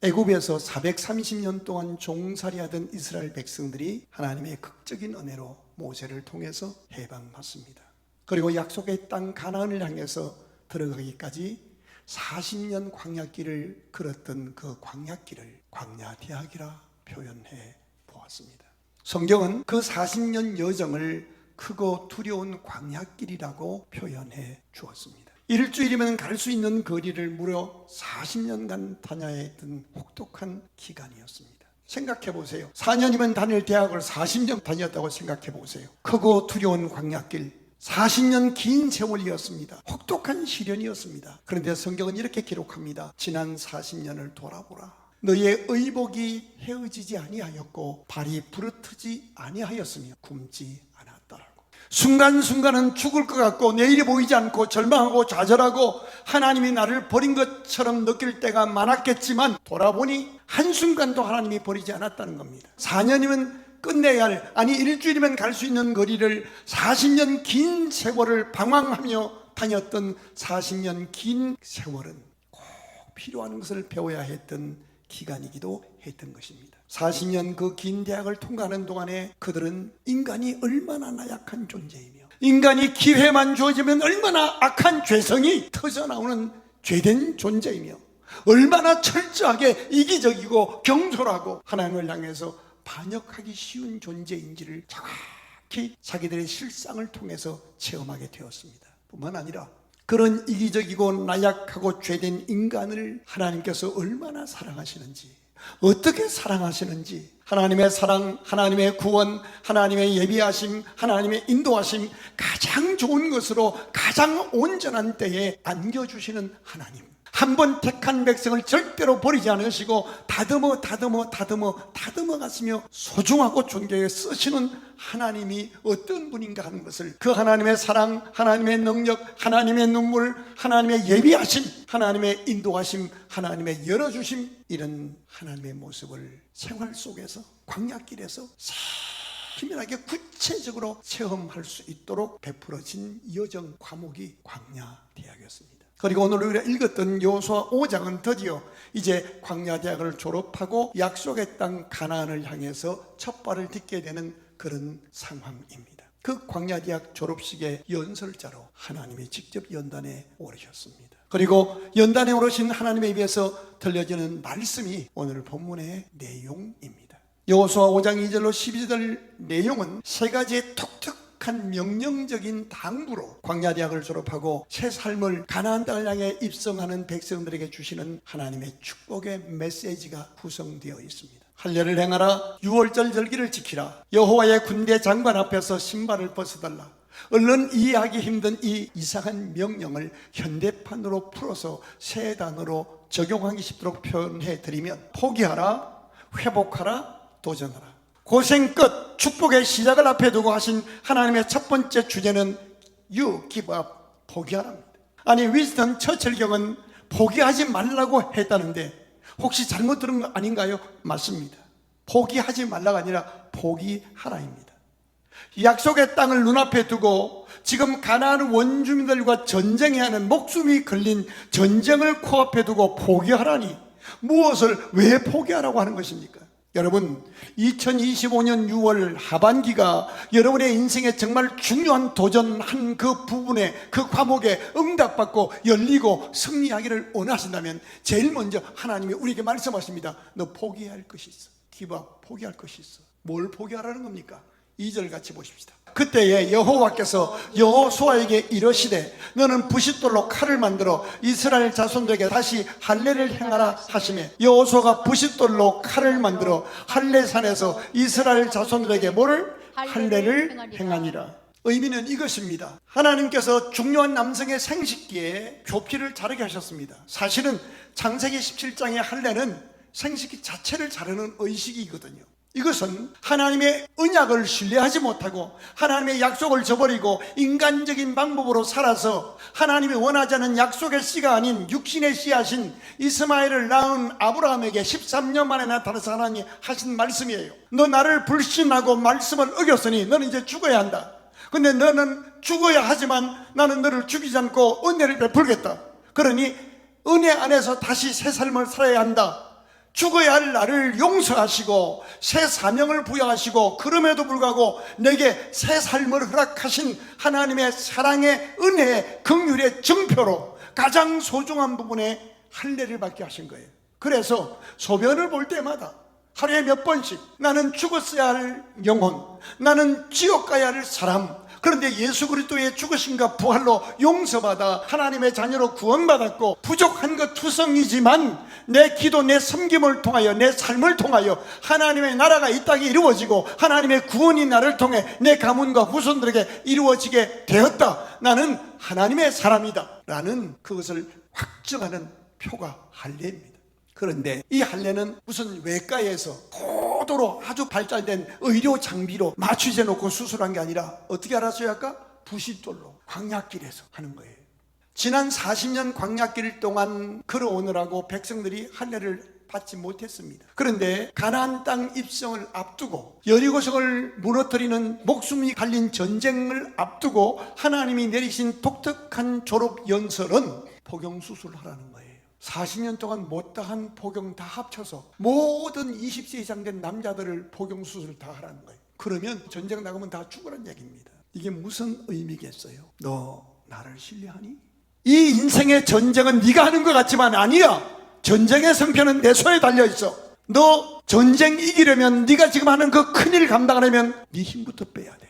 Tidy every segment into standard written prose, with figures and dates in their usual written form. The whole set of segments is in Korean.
애굽에서 430년 동안 종살이하던 이스라엘 백성들이 하나님의 극적인 은혜로 모세를 통해서 해방받습니다. 그리고 약속의 땅 가나안을 향해서 들어가기까지 40년 광야길을 걸었던 그 광야길을 광야대학이라 표현해 보았습니다. 성경은 그 40년 여정을 크고 두려운 광야길이라고 표현해 주었습니다. 일주일이면 갈 수 있는 거리를 무려 40년간 다녀야 했던 혹독한 기간이었습니다. 생각해 보세요. 4년이면 다닐 대학을 40년 다녔다고 생각해 보세요. 크고 두려운 광야길, 40년 긴 세월이었습니다. 혹독한 시련이었습니다. 그런데 성경은 이렇게 기록합니다. 지난 40년을 돌아보라. 너희의 의복이 헤어지지 아니하였고 발이 부르트지 아니하였으며 굶지 않았더라고. 순간순간은 죽을 것 같고 내일이 보이지 않고 절망하고 좌절하고 하나님이 나를 버린 것처럼 느낄 때가 많았겠지만 돌아보니 한순간도 하나님이 버리지 않았다는 겁니다. 4년이면 끝내야 할, 아니 일주일이면 갈 수 있는 거리를 40년 긴 세월을 방황하며 다녔던 40년 긴 세월은 꼭 필요한 것을 배워야 했던 기간이기도 했던 것입니다. 40년 그 긴 대학을 통과하는 동안에 그들은 인간이 얼마나 나약한 존재이며 인간이 기회만 주어지면 얼마나 악한 죄성이 터져나오는 죄된 존재이며 얼마나 철저하게 이기적이고 경솔하고 하나님을 향해서 반역하기 쉬운 존재인지를 정확히 자기들의 실상을 통해서 체험하게 되었습니다. 뿐만 아니라 그런 이기적이고 나약하고 죄된 인간을 하나님께서 얼마나 사랑하시는지, 어떻게 사랑하시는지, 하나님의 사랑, 하나님의 구원, 하나님의 예비하심, 하나님의 인도하심, 가장 좋은 것으로 가장 온전한 때에 안겨주시는 하나님, 한 번 택한 백성을 절대로 버리지 않으시고 다듬어 가시며 소중하고 존귀하게 쓰시는 하나님이 어떤 분인가 하는 것을, 그 하나님의 사랑, 하나님의 능력, 하나님의 눈물, 하나님의 예비하심, 하나님의 인도하심, 하나님의 열어주심, 이런 하나님의 모습을 생활 속에서, 광야길에서 세밀하게 구체적으로 체험할 수 있도록 베풀어진 여정 과목이 광야대학이었습니다. 그리고 오늘 우리가 읽었던 여호수아 5장은 드디어 이제 광야대학을 졸업하고 약속의 땅 가나안을 향해서 첫 발을 딛게 되는 그런 상황입니다. 그 광야대학 졸업식의 연설자로 하나님이 직접 연단에 오르셨습니다. 그리고 연단에 오르신 하나님에 입에서 들려지는 말씀이 오늘 본문의 내용입니다. 여호수아 5장 2절로 12절 내용은 세 가지의 독특한 명령적인 당부로 광야대학을 졸업하고 새 삶을 가나안 땅을 향해 입성하는 백성들에게 주시는 하나님의 축복의 메시지가 구성되어 있습니다. 할례를 행하라, 유월절 절기를 지키라, 여호와의 군대 장관 앞에서 신발을 벗어달라. 얼른 이해하기 힘든 이 이상한 명령을 현대판으로 풀어서 세 단어로 적용하기 쉽도록 표현해 드리면 포기하라, 회복하라, 도전하라. 고생 끝, 축복의 시작을 앞에 두고 하신 하나님의 첫 번째 주제는 You give up, 포기하랍니다. 아니 윈스턴 처칠경은 포기하지 말라고 했다는데 혹시 잘못 들은 거 아닌가요? 맞습니다. 포기하지 말라가 아니라 포기하라입니다. 약속의 땅을 눈앞에 두고 지금 가나안 원주민들과 전쟁해야 하는, 목숨이 걸린 전쟁을 코앞에 두고 포기하라니 무엇을 왜 포기하라고 하는 것입니까? 여러분, 2025년 6월 하반기가 여러분의 인생에 정말 중요한 도전한 그 부분에, 그 과목에 응답받고 열리고 승리하기를 원하신다면 제일 먼저 하나님이 우리에게 말씀하십니다. 너 포기할 것이 있어. give up, 포기할 것이 있어. 뭘 포기하라는 겁니까? 2절 같이 보십시다. 그때에 여호와께서 여호수아에게 이르시되 너는 부싯돌로 칼을 만들어 이스라엘 자손들에게 다시 할례를 행하라 하시매 여호수아가 부싯돌로 칼을 만들어 할례산에서 이스라엘 자손들에게 뭐를? 할례를 행하니라. 의미는 이것입니다. 하나님께서 중요한 남성의 생식기에 표피를 자르게 하셨습니다. 사실은 창세기 17장의 할례는 생식기 자체를 자르는 의식이거든요. 이것은 하나님의 언약을 신뢰하지 못하고 하나님의 약속을 저버리고 인간적인 방법으로 살아서 하나님이 원하지 않은 약속의 씨가 아닌 육신의 씨하신 이스마엘을 낳은 아브라함에게 13년 만에 나타나서 하나님이 하신 말씀이에요. 너 나를 불신하고 말씀을 어겼으니 너는 이제 죽어야 한다. 근데 너는 죽어야 하지만 나는 너를 죽이지 않고 은혜를 베풀겠다. 그러니 은혜 안에서 다시 새 삶을 살아야 한다. 죽어야 할 나를 용서하시고 새 사명을 부여하시고 그럼에도 불구하고 내게 새 삶을 허락하신 하나님의 사랑의 은혜의 긍휼의 증표로 가장 소중한 부분에 할례를 받게 하신 거예요. 그래서 소변을 볼 때마다 하루에 몇 번씩 나는 죽었어야 할 영혼, 나는 지옥 가야 할 사람, 그런데 예수 그리스도의 죽으심과 부활로 용서받아 하나님의 자녀로 구원받았고 부족한 것 투성이지만 내 기도, 내 섬김을 통하여, 내 삶을 통하여 하나님의 나라가 이 땅에 이루어지고 하나님의 구원이 나를 통해 내 가문과 후손들에게 이루어지게 되었다. 나는 하나님의 사람이다 라는 그것을 확증하는 표가 할례입니다. 그런데 이 할례는 무슨 외과에서 고도로 아주 발달된 의료 장비로 마취제 놓고 수술한 게 아니라 어떻게 알았어요? 아까 부싯돌로 광야길에서 하는 거예요. 지난 40년 광야길 동안 걸어오느라고 백성들이 할례를 받지 못했습니다. 그런데 가나안 땅 입성을 앞두고 여리고성을 무너뜨리는 목숨이 갈린 전쟁을 앞두고 하나님이 내리신 독특한 졸업 연설은 포경수술을 하라는 거예요. 40년 동안 못다한 포경 다 합쳐서 모든 20세 이상 된 남자들을 포경수술을 다 하라는 거예요. 그러면 전쟁 나가면 다 죽으라는 얘기입니다. 이게 무슨 의미겠어요? 너 나를 신뢰하니? 이 인생의 전쟁은 네가 하는 것 같지만 아니야. 전쟁의 성패는 내 손에 달려있어. 너 전쟁 이기려면, 네가 지금 하는 그 큰일 감당하려면 네 힘부터 빼야 돼.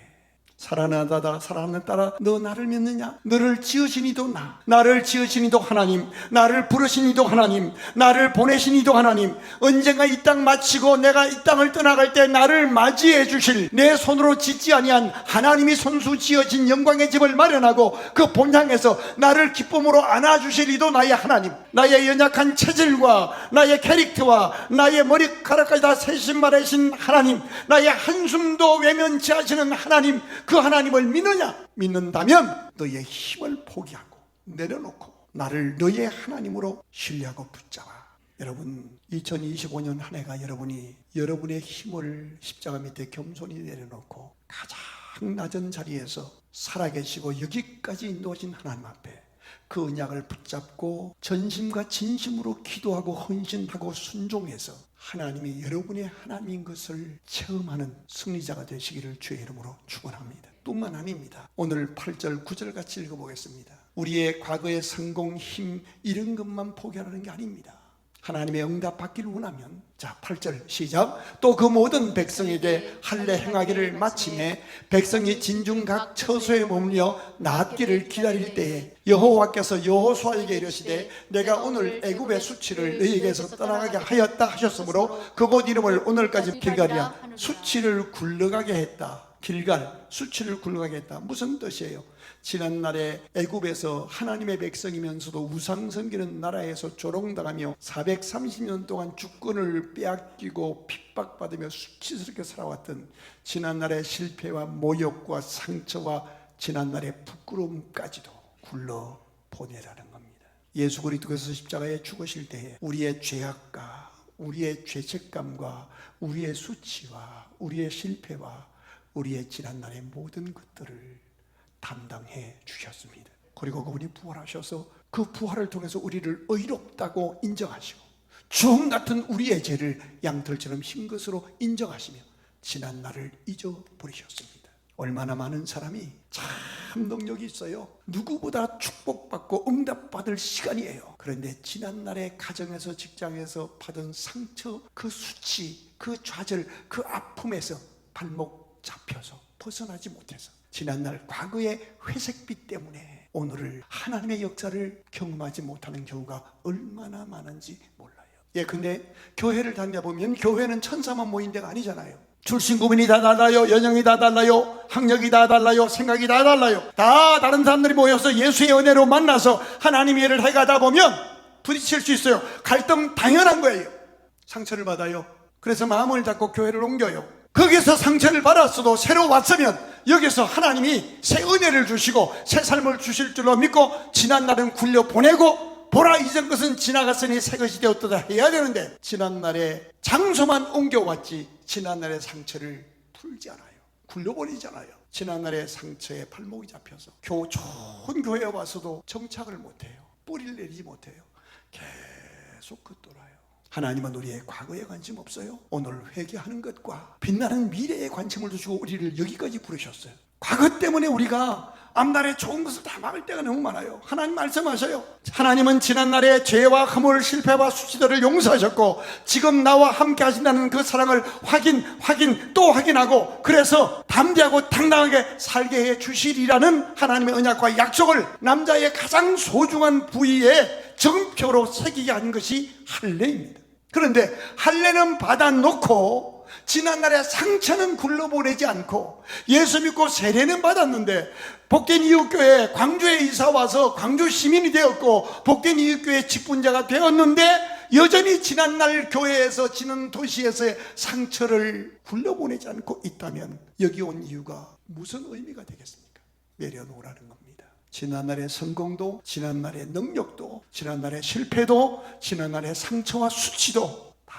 살아나다 살아나는 따라 너 나를 믿느냐? 너를 지으신 이도 나, 나를 지으신 이도 하나님, 나를 부르신 이도 하나님, 나를 보내신 이도 하나님, 언젠가 이 땅 마치고 내가 이 땅을 떠나갈 때 나를 맞이해 주실 내 손으로 짓지 아니한 하나님이 손수 지어진 영광의 집을 마련하고 그 본향에서 나를 기쁨으로 안아주실 이도 나의 하나님, 나의 연약한 체질과 나의 캐릭터와 나의 머리카락까지 다 세신 바라신 하나님, 나의 한숨도 외면치 하시는 하나님, 그 하나님을 믿느냐? 믿는다면 너의 힘을 포기하고 내려놓고 나를 너의 하나님으로 신뢰하고 붙잡아. 여러분, 2025년 한 해가 여러분의 힘을 십자가 밑에 겸손히 내려놓고 가장 낮은 자리에서 살아계시고 여기까지 인도하신 하나님 앞에 그 언약을 붙잡고 전심과 진심으로 기도하고 헌신하고 순종해서 하나님이 여러분의 하나님인 것을 체험하는 승리자가 되시기를 주의 이름으로 축원합니다. 뿐만 아닙니다. 오늘 8절 9절 같이 읽어보겠습니다. 우리의 과거의 성공, 힘 이런 것만 포기하는 게 아닙니다. 하나님의 응답 받기를 원하면, 자 8절 시작. 또 그 모든 백성에게 할례 행하기를 마침에 백성이 진중 각 처소에 머물며 나앗기를 기다릴 때에 여호와께서 여호수아에게 이르시되 내가 오늘 애굽의 수치를 너희에게서 떠나가게 하였다 하셨으므로 그곳 이름을 오늘까지 길갈이라 수치를 굴러가게 했다. 길갈, 수치를 굴러가게 했다. 무슨 뜻이에요? 지난날에 애굽에서 하나님의 백성이면서도 우상 섬기는 나라에서 조롱당하며 430년 동안 주권을 빼앗기고 핍박받으며 수치스럽게 살아왔던 지난날의 실패와 모욕과 상처와 지난날의 부끄러움까지도 굴러보내라는 겁니다. 예수 그리스도께서 십자가에 죽으실 때에 우리의 죄악과 우리의 죄책감과 우리의 수치와 우리의 실패와 우리의 지난날의 모든 것들을 담당해 주셨습니다. 그리고 그분이 부활하셔서 그 부활을 통해서 우리를 의롭다고 인정하시고 주홍 같은 우리의 죄를 양털처럼 흰 것으로 인정하시며 지난 날을 잊어버리셨습니다. 얼마나 많은 사람이 참 능력이 있어요. 누구보다 축복받고 응답받을 시간이에요. 그런데 지난 날의 가정에서 직장에서 받은 상처, 그 수치, 그 좌절, 그 아픔에서 발목 잡혀서 벗어나지 못해서 지난날 과거의 회색빛 때문에 오늘을 하나님의 역사를 경험하지 못하는 경우가 얼마나 많은지 몰라요. 근데 교회를 다녀보면 교회는 천사만 모인 데가 아니잖아요. 출신구민이 다 달라요. 연령이 다 달라요. 학력이 다 달라요. 생각이 다 달라요. 다 다른 사람들이 모여서 예수의 은혜로 만나서 하나님의 일을 해가다 보면 부딪힐 수 있어요. 갈등 당연한 거예요. 상처를 받아요. 그래서 마음을 잡고 교회를 옮겨요. 거기서 상처를 받았어도 새로 왔으면 여기서 하나님이 새 은혜를 주시고 새 삶을 주실 줄로 믿고 지난날은 굴려보내고 보라 이전 것은 지나갔으니 새 것이 되었다 해야 되는데 지난날의 장소만 옮겨왔지 지난날의 상처를 풀지 않아요. 굴려버리잖아요. 지난날의 상처에 발목이 잡혀서 좋은 교회에 와서도 정착을 못해요. 뿌리를 내리지 못해요. 계속 겉돌아요. 하나님은 우리의 과거에 관심 없어요. 오늘 회개하는 것과 빛나는 미래에 관심을 두시고 우리를 여기까지 부르셨어요. 과거 때문에 우리가 앞날에 좋은 것을 다 막을 때가 너무 많아요. 하나님 말씀하셔요. 하나님은 지난날에 죄와 허물, 실패와 수치들을 용서하셨고 지금 나와 함께 하신다는 그 사랑을 또 확인하고 그래서 담대하고 당당하게 살게 해 주시리라는 하나님의 언약과 약속을 남자의 가장 소중한 부위에 정표로 새기게 한 것이 할례입니다. 그런데 할례는 받아놓고 지난날의 상처는 굴러보내지 않고 예수 믿고 세례는 받았는데 복된 이웃교회 광주에 이사와서 광주 시민이 되었고 복된 이웃교회 직분자가 되었는데 여전히 지난날 교회에서 지난 도시에서의 상처를 굴려보내지 않고 있다면 여기 온 이유가 무슨 의미가 되겠습니까? 내려놓으라는 겁니다. 지난날의 성공도, 지난날의 능력도, 지난날의 실패도, 지난날의 상처와 수치도 다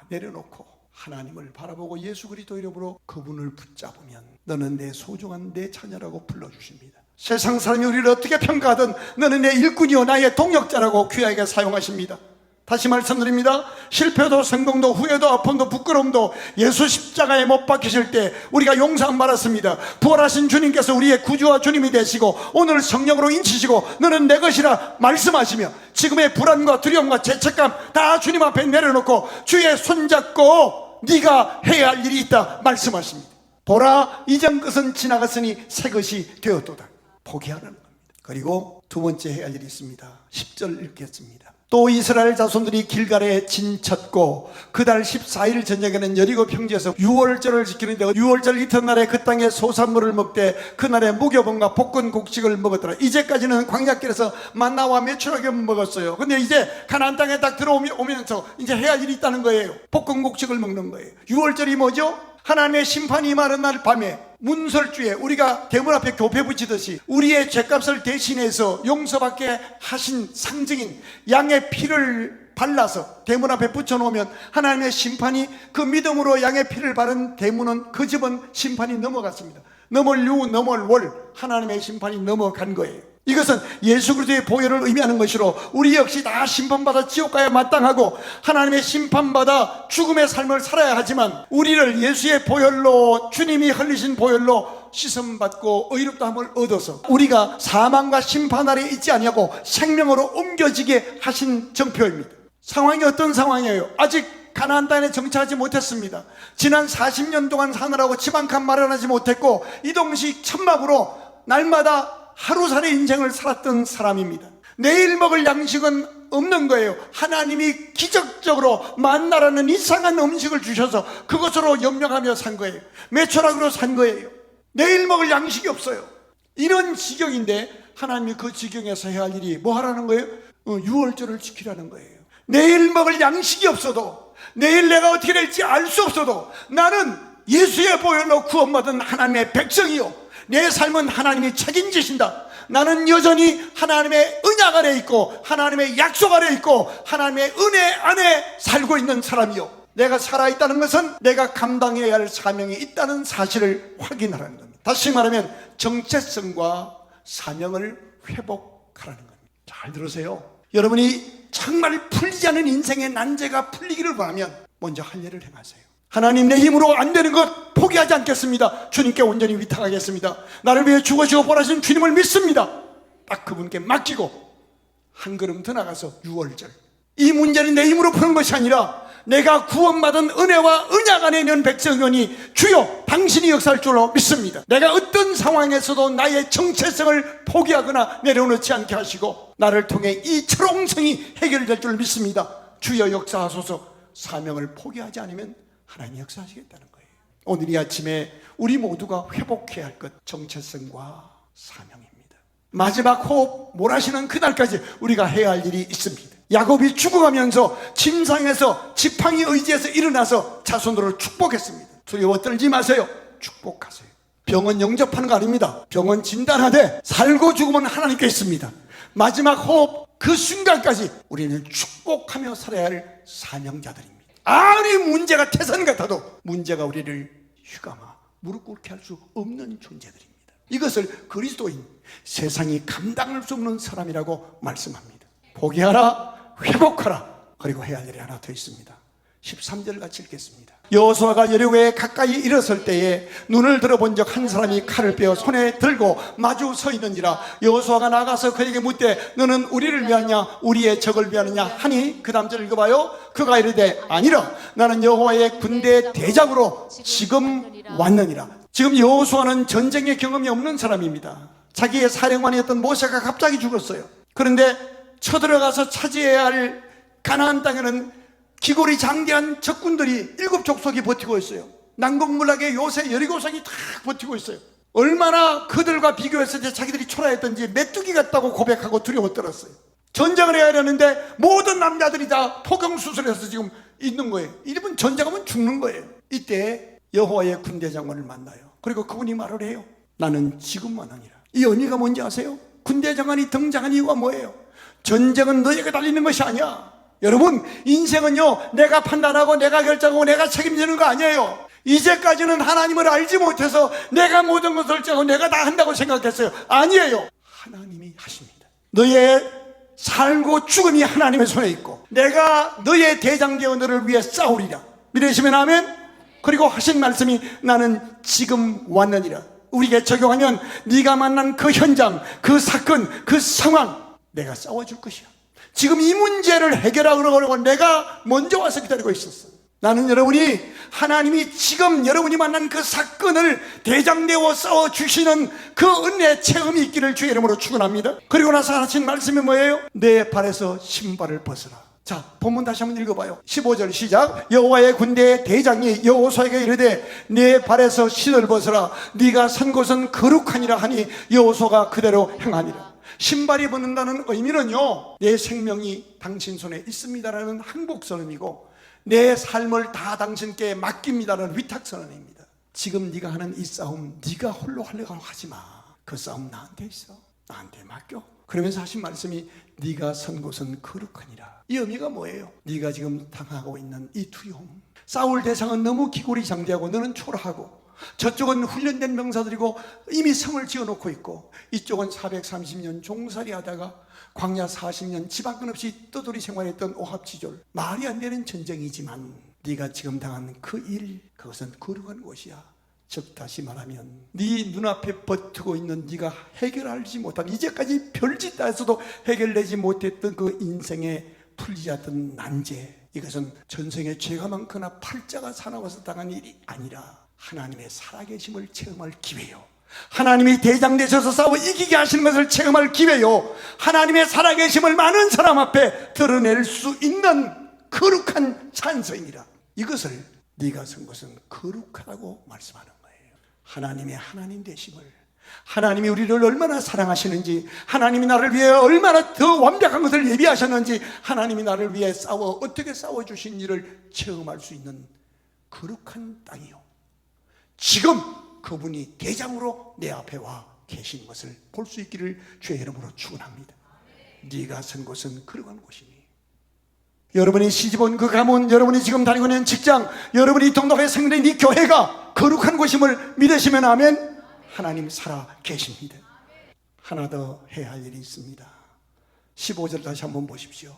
내려놓고 하나님을 바라보고 예수 그리스도 이름으로 그분을 붙잡으면 너는 내 소중한 내 자녀라고 불러주십니다. 세상 사람이 우리를 어떻게 평가하든 너는 내 일꾼이요 나의 동역자라고 귀하게 사용하십니다. 다시 말씀드립니다. 실패도 성공도 후회도 아픔도 부끄러움도 예수 십자가에 못 박히실 때 우리가 용서함 받았습니다. 부활하신 주님께서 우리의 구주와 주님이 되시고 오늘 성령으로 인치시고 너는 내 것이라 말씀하시며 지금의 불안과 두려움과 죄책감 다 주님 앞에 내려놓고 주의 손잡고 네가 해야 할 일이 있다 말씀하십니다. 보라 이전 것은 지나갔으니 새 것이 되었도다. 포기하라는 겁니다. 그리고 두 번째 해야 할 일이 있습니다. 10절 읽겠습니다. 또 이스라엘 자손들이 길갈에 진쳤고 그달 14일 저녁에는 여리고 평지에서 유월절을 지키는데 유월절 이튿날에 그 땅에 소산물을 먹되 그날에 무교본과 볶은 곡식을 먹었더라. 이제까지는 광야길에서 만나와 메추라기 먹었어요. 근데 이제 가나안 땅에 딱 들어오면서 이제 해야 할 일이 있다는 거예요. 볶은 곡식을 먹는 거예요. 유월절이 뭐죠? 하나님의 심판이 임하는 날 밤에 문설주에 우리가 대문 앞에 교배 붙이듯이 우리의 죄값을 대신해서 용서받게 하신 상징인 양의 피를 발라서 대문 앞에 붙여놓으면 하나님의 심판이 그 믿음으로 양의 피를 바른 대문은 그 집은 심판이 넘어갔습니다. 넘을 유 넘을 월 하나님의 심판이 넘어간 거예요. 이것은 예수 그리스도의 보혈을 의미하는 것이로 우리 역시 다 심판받아 지옥 가야 마땅하고 하나님의 심판받아 죽음의 삶을 살아야 하지만 우리를 예수의 보혈로 주님이 흘리신 보혈로 씻음받고 의롭다함을 얻어서 우리가 사망과 심판 아래 있지 아니하고 생명으로 옮겨지게 하신 정표입니다. 상황이 어떤 상황이에요? 아직 가나안 땅에 정착하지 못했습니다. 지난 40년 동안 사느라고 집 한 칸 마련하지 못했고 이동식 천막으로 날마다 하루살이 인생을 살았던 사람입니다. 내일 먹을 양식은 없는 거예요. 하나님이 기적적으로 만나라는 이상한 음식을 주셔서 그것으로 염려하며 산 거예요. 매초락으로 산 거예요. 내일 먹을 양식이 없어요. 이런 지경인데 하나님이 그 지경에서 해야 할 일이 뭐 하라는 거예요? 유월절을 지키라는 거예요. 내일 먹을 양식이 없어도 내일 내가 어떻게 될지 알 수 없어도 나는 예수의 보혈로 구원받은 하나님의 백성이요 내 삶은 하나님이 책임지신다. 나는 여전히 하나님의 언약 아래 있고 하나님의 약속 아래 있고 하나님의 은혜 안에 살고 있는 사람이요 내가 살아있다는 것은 내가 감당해야 할 사명이 있다는 사실을 확인하라는 겁니다. 다시 말하면 정체성과 사명을 회복하라는 겁니다. 잘 들으세요. 여러분이 정말 풀리지 않은 인생의 난제가 풀리기를 원하면 먼저 할 일을 행하세요. 하나님 내 힘으로 안 되는 것 포기하지 않겠습니다. 주님께 온전히 위탁하겠습니다. 나를 위해 죽으시고 보라신 주님을 믿습니다. 딱 그분께 맡기고 한 걸음 더 나가서 유월절 이 문제는 내 힘으로 푸는 것이 아니라 내가 구원받은 은혜와 언약 안에 있는 백성이니 주여 당신이 역사할 줄로 믿습니다. 내가 어떤 상황에서도 나의 정체성을 포기하거나 내려놓지 않게 하시고 나를 통해 이 철옹성이 해결될 줄 믿습니다. 주여 역사하소서. 사명을 포기하지 않으면 하나님 역사하시겠다는 거예요. 오늘 이 아침에 우리 모두가 회복해야 할 것 정체성과 사명입니다. 마지막 호흡 몰아쉬는 그날까지 우리가 해야 할 일이 있습니다. 야곱이 죽어가면서 침상에서 지팡이 의지에서 일어나서 자손들을 축복했습니다. 두려워 떨지 마세요. 축복하세요. 병은 영접하는 거 아닙니다. 병은 진단하되 살고 죽으면 하나님께 있습니다. 마지막 호흡 그 순간까지 우리는 축복하며 살아야 할 사명자들입니다. 아무리 문제가 태산 같아도 문제가 우리를 휘감아 무릎 꿇게 할 수 없는 존재들입니다. 이것을 그리스도인 세상이 감당할 수 없는 사람이라고 말씀합니다. 포기하라, 회복하라. 그리고 해야 할 일이 하나 더 있습니다. 13절 같이 읽겠습니다. 여호수아가 여리고에 가까이 이르렀을 때에 눈을 들어본 적 한 사람이 칼을 빼어 손에 들고 마주 서 있는지라. 여호수아가 나가서 그에게 묻되 너는 우리를 위하냐 우리의 적을 위하느냐 하니, 그 다음 절 읽어봐요. 그가 이르되 아니라 나는 여호와의 군대 대장으로 지금 왔느니라. 지금 여호수아는 전쟁의 경험이 없는 사람입니다. 자기의 사령관이었던 모세가 갑자기 죽었어요. 그런데 쳐들어가서 차지해야 할 가나안 땅에는 기골이 장대한 적군들이 7족속이 버티고 있어요. 난공불락의 요새 여리고성이 다 버티고 있어요. 얼마나 그들과 비교했을 때 자기들이 초라했던지 메뚜기 같다고 고백하고 두려워 떨었어요. 전쟁을 해야 되는데 모든 남자들이 다 포경수술해서 지금 있는 거예요. 이러면 전쟁하면 죽는 거예요. 이때 여호와의 군대장관을 만나요. 그리고 그분이 말을 해요. 나는 지금 만하니라. 이 의미가 뭔지 아세요? 군대장관이 등장한 이유가 뭐예요? 전쟁은 너에게 달리는 것이 아니야. 여러분, 인생은요, 내가 판단하고 내가 결정하고 내가 책임지는 거 아니에요. 이제까지는 하나님을 알지 못해서 내가 모든 것을 결정하고 내가 다 한다고 생각했어요. 아니에요. 하나님이 하십니다. 너의 살고 죽음이 하나님의 손에 있고 내가 너의 대장 되어 너를 위해 싸우리라. 믿으시면 아멘. 그리고 하신 말씀이 나는 지금 왔느니라. 우리에게 적용하면 네가 만난 그 현장, 그 사건, 그 상황 내가 싸워줄 것이야. 지금 이 문제를 해결하려고 내가 먼저 와서 기다리고 있었어요. 나는 여러분이 하나님이 지금 여러분이 만난 그 사건을 대장되어 싸워주시는 그 은혜 체험이 있기를 주의 이름으로 축원합니다. 그리고 나서 하신 말씀이 뭐예요? 내 발에서 신발을 벗으라. 자, 본문 다시 한번 읽어봐요. 15절 시작. 여호와의 군대의 대장이 여호수아에게 이르되 내 발에서 신을 벗으라. 네가 선 곳은 거룩하니라 하니 여호수아가 그대로 행하니라. 신발이 벗는다는 의미는요, 내 생명이 당신 손에 있습니다라는 항복선언이고 내 삶을 다 당신께 맡깁니다라는 위탁선언입니다. 지금 네가 하는 이 싸움 네가 홀로 하려고 하지 마. 그 싸움 나한테 있어. 나한테 맡겨. 그러면서 하신 말씀이 네가 선 곳은 거룩하니라. 이 의미가 뭐예요? 네가 지금 당하고 있는 이 두려움, 싸울 대상은 너무 기골이 장대하고 너는 초라하고, 저쪽은 훈련된 병사들이고 이미 성을 지어놓고 있고, 이쪽은 430년 종살이 하다가 광야 40년 지방근 없이 떠돌이 생활했던 오합지졸, 말이 안 되는 전쟁이지만 네가 지금 당한 그 일, 그것은 거룩한 곳이야. 즉 다시 말하면 네 눈앞에 버티고 있는 네가 해결하지 못한, 이제까지 별짓 다 해서도 해결되지 못했던 그 인생에 풀리지 않던 난제, 이것은 전생에 죄가 많거나 팔자가 사나워서 당한 일이 아니라 하나님의 살아계심을 체험할 기회요. 하나님이 대장 되셔서 싸워 이기게 하시는 것을 체험할 기회요. 하나님의 살아계심을 많은 사람 앞에 드러낼 수 있는 거룩한 찬성이라. 이것을 네가 선 것은 거룩하다고 말씀하는 거예요. 하나님의 하나님 되심을, 하나님이 우리를 얼마나 사랑하시는지, 하나님이 나를 위해 얼마나 더 완벽한 것을 예비하셨는지, 하나님이 나를 위해 어떻게 싸워주신 일을 체험할 수 있는 거룩한 땅이요. 지금 그분이 대장으로 내 앞에 와 계신 것을 볼 수 있기를 주의 이름으로 축원합니다. 네가 선 곳은 거룩한 곳이니, 여러분이 시집온 그 가문, 여러분이 지금 다니고 있는 직장, 여러분이 동독에 생긴 이 교회가 거룩한 곳임을 믿으시면 아멘. 하나님 살아 계십니다. 하나 더 해야 할 일이 있습니다. 15절 다시 한번 보십시오.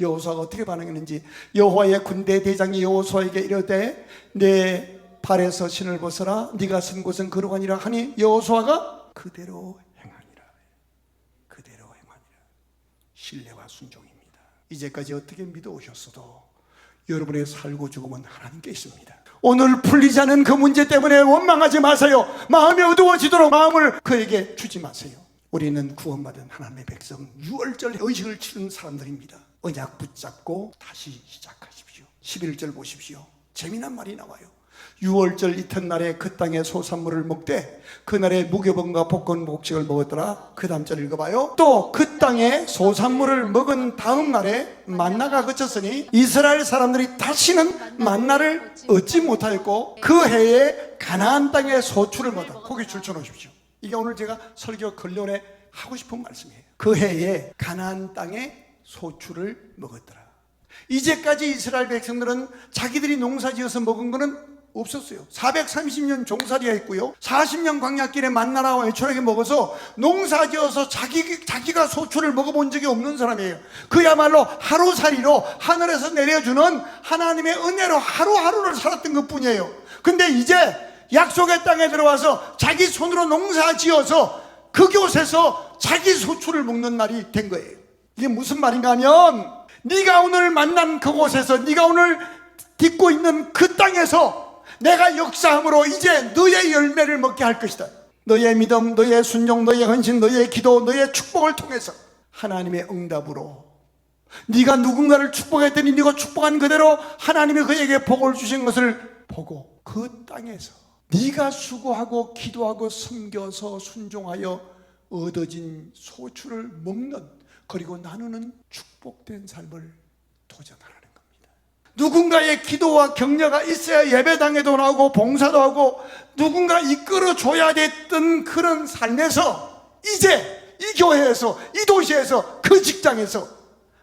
여호수아가 어떻게 반응했는지. 여호와의 군대 대장이 여호수아에게 이르되 내 발에서 신을 벗어라. 네가 선 곳은 거룩하니라 하니 여호수아가 그대로 행하니라. 그대로 행하니라. 신뢰와 순종입니다. 이제까지 어떻게 믿어오셨어도 여러분의 살고 죽음은 하나님께 있습니다. 오늘 풀리지 않은 그 문제 때문에 원망하지 마세요. 마음이 어두워지도록 마음을 그에게 주지 마세요. 우리는 구원받은 하나님의 백성, 유월절 의식을 치르는 사람들입니다. 언약 붙잡고 다시 시작하십시오. 11절 보십시오. 재미난 말이 나와요. 유월절 이튿날에 그 땅의 소산물을 먹되 그날에 무교병과 볶은 곡식을 먹었더라. 그 다음 절 읽어봐요. 또 그 땅의 소산물을 먹은 다음 날에 만나가 그쳤으니 이스라엘 사람들이 다시는 만나를 얻지 못하였고 그 해에 가나안 땅의 소출을 먹었다. 거기 줄쳐놓으십시오. 이게 오늘 제가 설교 근론에 하고 싶은 말씀이에요. 그 해에 가나안 땅의 소출을 먹었더라. 이제까지 이스라엘 백성들은 자기들이 농사지어서 먹은 거는 없었어요. 430년 종살이가 있고요. 40년 광야길에 만나라와 애초라게 먹어서 농사지어서 자기가 소출을 먹어본 적이 없는 사람이에요. 그야말로 하루살이로 하늘에서 내려주는 하나님의 은혜로 하루하루를 살았던 것뿐이에요. 근데 이제 약속의 땅에 들어와서 자기 손으로 농사지어서 그곳에서 자기 소출을 먹는 날이 된 거예요. 이게 무슨 말인가 하면, 네가 오늘 만난 그곳에서, 네가 오늘 딛고 있는 그 땅에서 내가 역사함으로 이제 너의 열매를 먹게 할 것이다. 너의 믿음, 너의 순종, 너의 헌신, 너의 기도, 너의 축복을 통해서 하나님의 응답으로 네가 누군가를 축복했더니 네가 축복한 그대로 하나님이 그에게 복을 주신 것을 보고 그 땅에서 네가 수고하고 기도하고 섬겨서 순종하여 얻어진 소출을 먹는, 그리고 나누는 축복된 삶을 도전하라는 겁니다. 누군가의 기도와 격려가 있어야 예배당에도 나오고 봉사도 하고 누군가 이끌어줘야 됐던 그런 삶에서 이제 이 교회에서, 이 도시에서, 그 직장에서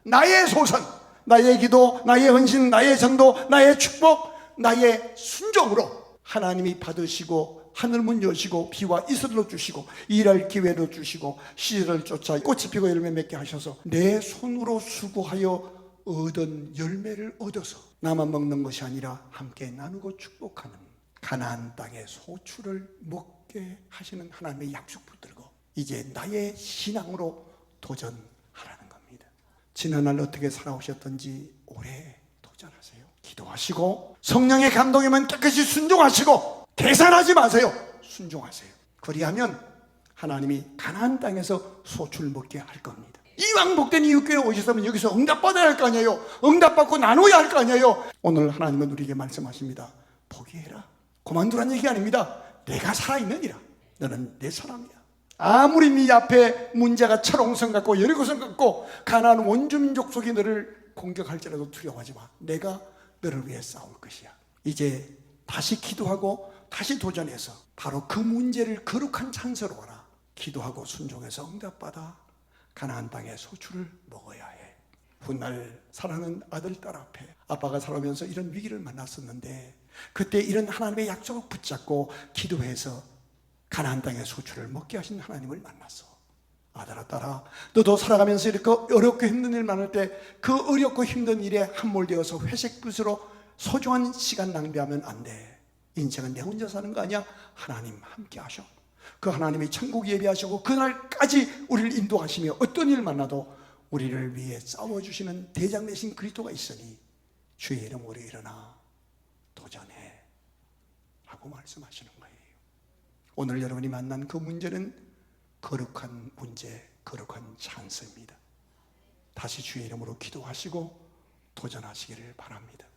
나의 소선, 나의 기도, 나의 헌신, 나의 전도, 나의 축복, 나의 순종으로 하나님이 받으시고 하늘문 여시고 비와 이슬로 주시고 일할 기회로 주시고 시절을 쫓아 꽃이 피고 열매 맺게 하셔서 내 손으로 수고하여 얻은 열매를 얻어서 나만 먹는 것이 아니라 함께 나누고 축복하는 가나안 땅의 소출을 먹게 하시는 하나님의 약속 붙들고 이제 나의 신앙으로 도전하라는 겁니다. 지난날 어떻게 살아오셨던지 올해 도전하세요. 기도하시고 성령의 감동이면 깨끗이 순종하시고 계산하지 마세요. 순종하세요. 그리하면 하나님이 가나안 땅에서 소출 먹게 할 겁니다. 이왕 복된 이웃교회 오셨으면 여기서 응답받아야 할 거 아니에요. 응답받고 나눠야 할 거 아니에요. 오늘 하나님은 우리에게 말씀하십니다. 포기해라. 그만두란 얘기 아닙니다. 내가 살아있느니라. 너는 내 사람이야. 아무리 네 앞에 문제가 철옹성 같고 여리고성 같고 가나안 원주민족 속이 너를 공격할지라도 두려워하지 마. 내가 너를 위해 싸울 것이야. 이제 다시 기도하고 다시 도전해서 바로 그 문제를 거룩한 찬스로 하라. 기도하고 순종해서 응답받아 가나안 땅의 소출을 먹어야 해. 훗날 사랑하는 아들, 딸 앞에 아빠가 살아오면서 이런 위기를 만났었는데 그때 이런 하나님의 약속을 붙잡고 기도해서 가나안 땅의 소출을 먹게 하신 하나님을 만났어. 아들아, 딸아, 너도 살아가면서 이렇게 어렵고 힘든 일 많을 때 그 어렵고 힘든 일에 함몰되어서 회색빛으로 소중한 시간 낭비하면 안 돼. 인생은 내 혼자 사는 거 아니야. 하나님 함께 하셔. 그 하나님이 천국 예비하시고 그날까지 우리를 인도하시며 어떤 일 만나도 우리를 위해 싸워주시는 대장 되신 그리스도가 있으니 주의 이름으로 일어나 도전해 라고 말씀하시는 거예요. 오늘 여러분이 만난 그 문제는 거룩한 문제, 거룩한 찬스입니다. 다시 주의 이름으로 기도하시고 도전하시기를 바랍니다.